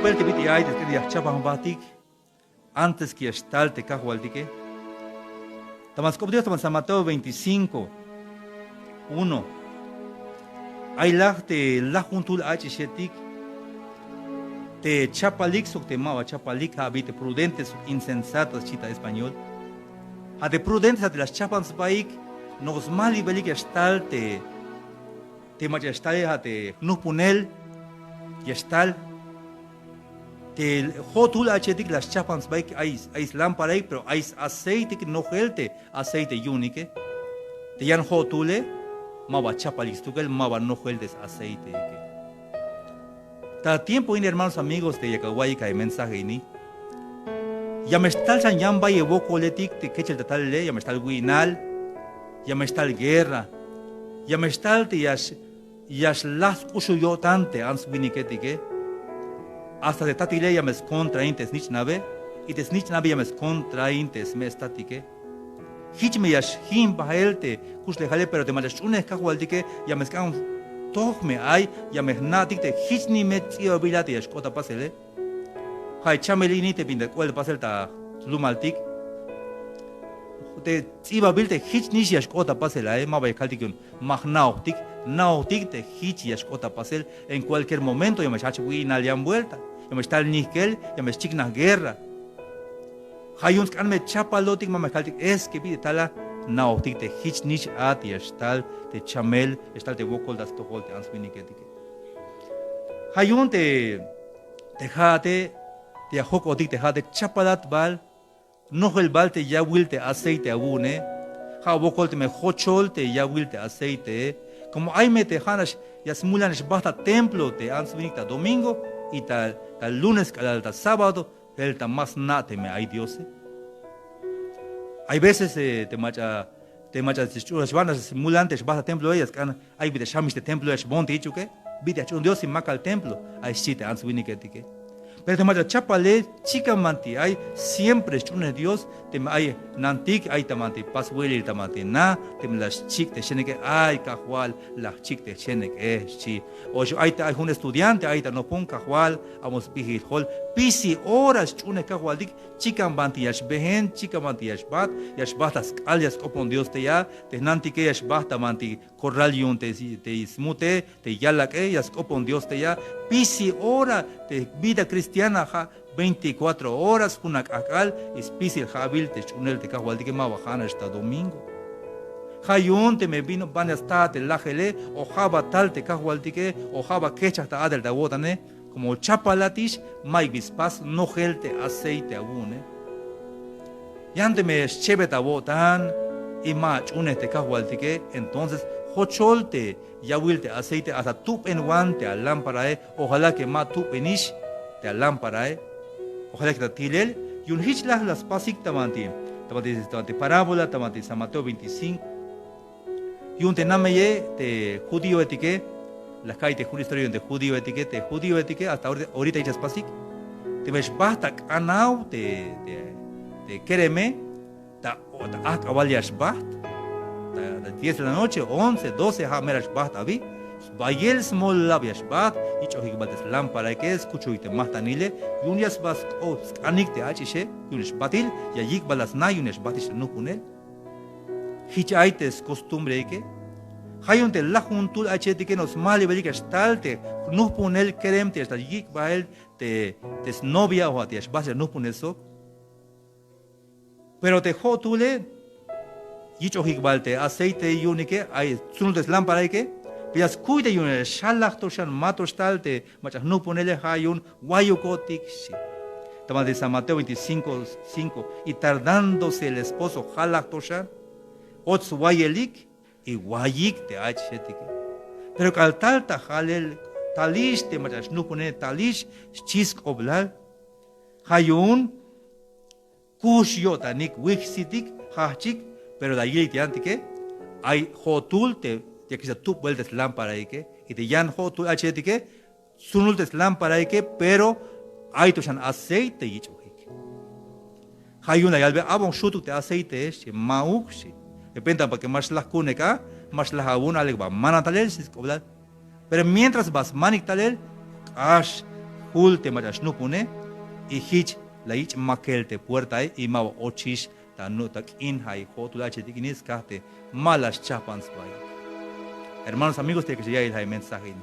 papel te piti ay que ya chapan batik antes que estal te cajualtique. Tamascop Dios San Mateo 25 1. Ay te la juntul h shetik te chapalik sok te mawa chapalik habite prudentes insensatas chita español. A de prudentes de las chapas baik nos mali belik estal te majestal te no punel y estal te hotul achetik las chapas baik hay lámpara pero hay aceite que no gelte aceite único te yan hotule mawa chapalik tukel mawa no geltes aceite que ta tiempo in hermanos amigos de Yacahuay que hay mensaje ni ya me está el yamba y evo coletic te quechel de tal le ya me está el guinal ya me está el guerra ya me está el yas las uso yo tante ans winiketike hasta de tatile ya me es contra intes nich nave y des nich nave ya me es contra intes me estatike hich me yas him bahelte kusle jale pero te malas une kahualdike ya me escan toch me ay ya me natik te hich ni me tio bilate yas kota pasele hay chamelini te pinde cual pasel ta lumaltik te iba bilte hich ni yas kota pasela ma bay kaltikun magnautik nautik te hich yas kota pasel en cualquier momento ya me chache wina lian vuelta ya me está el níquel ya me chigna guerra hay uns kan me chapalotik ma kaltik es que pide tala nautik te hich ni at yas tal te chamel estal te wokol das to holte ans winiketike hay un te jate te ajoko te jate chapalat bal no el bal te ya wilte aceite abune ha wokol te me hochol te ya wilte aceite como hay me te hanas ya simulan es basta templo te ans winikta domingo y tal lunes tal sábado el ta más nate me ay Dios hay veces te macha churas vanas simulantes basta templo ellas can hay vide shamish de templo es bonte dicho que vide un Dios sin maca al templo hay chite ans winiketike pero te macha chapale chica manti hay siempre es un Dios te hay nantik hay tamanti pasweli tamanti na te las chic te chene que ay cajual las chic te chene que chi o hay un estudiante hay no pon cajual vamos bihil hol pisi horas chune cajual dik chica manti yash behen chica manti yash bat as alias opon Dios te ya te nanti que yash bat tamanti corral yun te smute te yala que yas opon Dios te ya pisi hora de vida cristiana ja 24 horas kunak akal especial jabil te chunel te cajual dik ma bajana hasta domingo Hayun te me vino van hasta te lajele o jaba tal te cajual dik o jaba quecha hasta adel da botane como chapalatish mai bispas no gelte aceite abune yante me chebeta botan y mach unete cajual dik entonces hocholte ya wilte aceite hasta tup en guante al lámpara ojalá que ma tup enish te al lámpara ojalá que tilel y un hich las pasik tamanti parábola tamanti San Mateo 25 y un tenameye te judío etique las calle te historia de judío etique hasta ahorita hechas pasik te ves basta anau te quereme ta akavalias baht 10 de la noche 11 12 hamerash baht abi Bayel small labias bat y chohig bates lámpara que escucho y te matanile y un yas bas o anik te achishe y un batil y allí balas na y un batis no punel hichaites costumbre que hayun te la juntul achete que nos mali beli que estalte no punel kerem te hasta allí bael te novia o te bas no punel so pero te hotule y chohig balte aceite y unique hay sunul lámpara que Pias cuida y un shalach toshan matos talte, machas no ponele hayun, guayucotic. Tama de San Mateo 25:5 y tardándose el esposo halach toshan, ots guayelik y guayik te hachetik. Pero caltalta halel talish te machas no ponele talish, chisk oblal, hayun, kushyotanik wixitik, hachik, pero la yeli te antike, hay hotulte. Ya que tú vuelves lámpara y que y te yan ho tu h que sunultes lámpara y que pero hay toshan aceite y choque hay una yalbe abon shutu te aceite es mauxi depende para que más la cuneca más la abuna le va manatalel si coblar pero mientras vas manictalel ash hul te machas nupune y hich la ich makel te puerta y ma ochish ta no tak in hai hotula chetikinis kahte malas chapans bai. Hermanos amigos, te que ya el mensaje.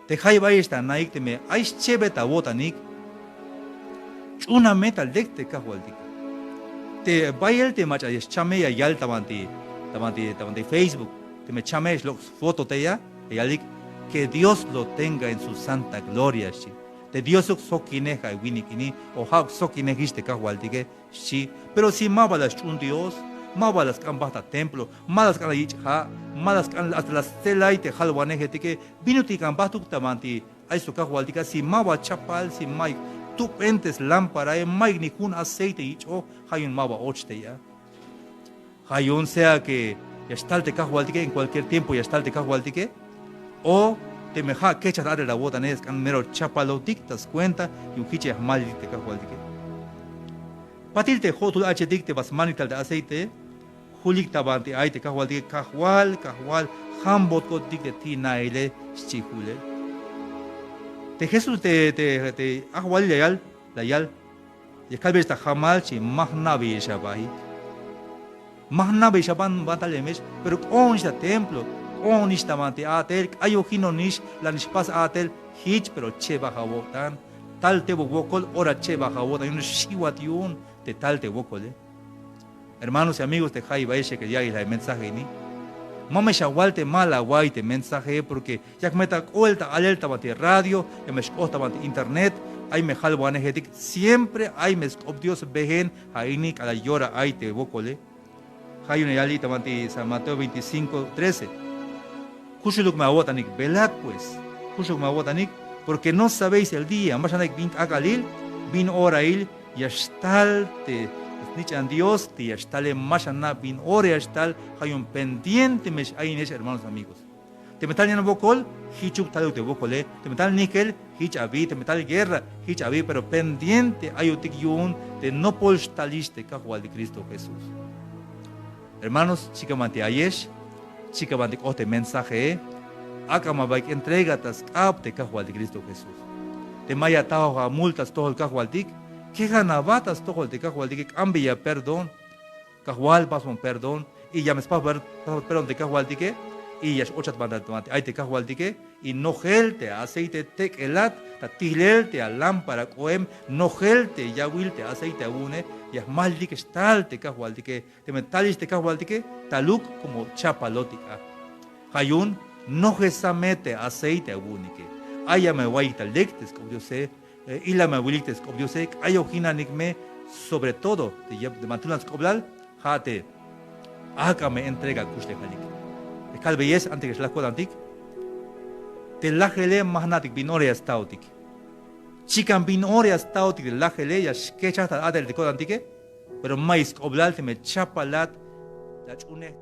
Te hay bai esta naik te me ais chebeta botanik una meta lecte kahwaldik. Te bayel te macha es chame ya yal tamanti Facebook te me chames los foto te ya yalik que Dios lo tenga en su santa gloria shi. De Dios sokineja winikini o hak sokinejiste kahwaldik shi. Pero si mabalas un Dios mabalas kan basta templo malas kan ha malas kan hasta las celaite halwaneje que binuti kan batuk tamanti ay su kahwaldik si maba chapal si mai tu pentes lámpara mai ni kun aceite y o hayun maba ochte ya hayun sea que ya estalte kahwaltique en cualquier tiempo ya estalte kahwaltique o te meja que echar la bota nes can mero chapalo dictas cuenta y un hiche mal te kahwaltique patilte hotul h dicte vas manital de aceite julik tabante ay te kahwaltique kahwal hambot ko dicte ti naile chihule te Jesús te ahwal la yal y calve esta jamal chi mahnabi shabai mahnabi shaban batalemes pero on esta templo on esta mante atel ayojino nish la nispas atel hich pero che baja botan tal te bokol ora che baja botan un shiwatiun de tal te bokol hermanos y amigos de Jai Baishe que ya el mensaje ni mama shawalte mala guaite mensaje porque ya meta vuelta alerta bate radio ya me escosta bate internet hay me jalbo anegetic siempre hay me Dios behen haini cada llora hay te bocole hay una yalita bate San Mateo 25:13 kushuluk ma botanik belak pues kushuluk ma botanik porque no sabéis el día más anaik bin agalil bin orail y estalte Nichan Dios, te estale mashana bin ore estal, hay un pendiente mes hay en hermanos amigos. Te metal ya no bocol, hichup tal te bocole, te metal níquel, hich avi, te metal guerra, hich avi, pero pendiente hay un tikyun de no polstaliste cajual de Cristo Jesús. Hermanos, chica mante ayesh, chica mante ote mensaje, acá baik entregatas apte cajual de Cristo Jesús. Te maya tao a multas todo el cajual dik. Que ganabatas todo el de cajual de que cambia perdón, cajual paso un perdón y ya me pas perdón de cajual de que y ya es ocho bandas tomate hay de cajual de que y no gelte aceite tequelat tatilelte a lámpara coem no gelte ya wilte aceite abune y es mal de que está de cajual de que te metalis de cajual de que taluk como chapalótica hayun no gesamete aceite abune que haya me guaita lectes como yo sé y la mabulites como Dios sé hay ojina nigme sobre todo de mantulas coblal jate acá me entrega kusle halik el calbeyes antes que la coda antic te la gele magnatic binoria stautic chican binoria stautic de la gele ya que chata adel de coda antique pero mais coblal te me chapalat la chune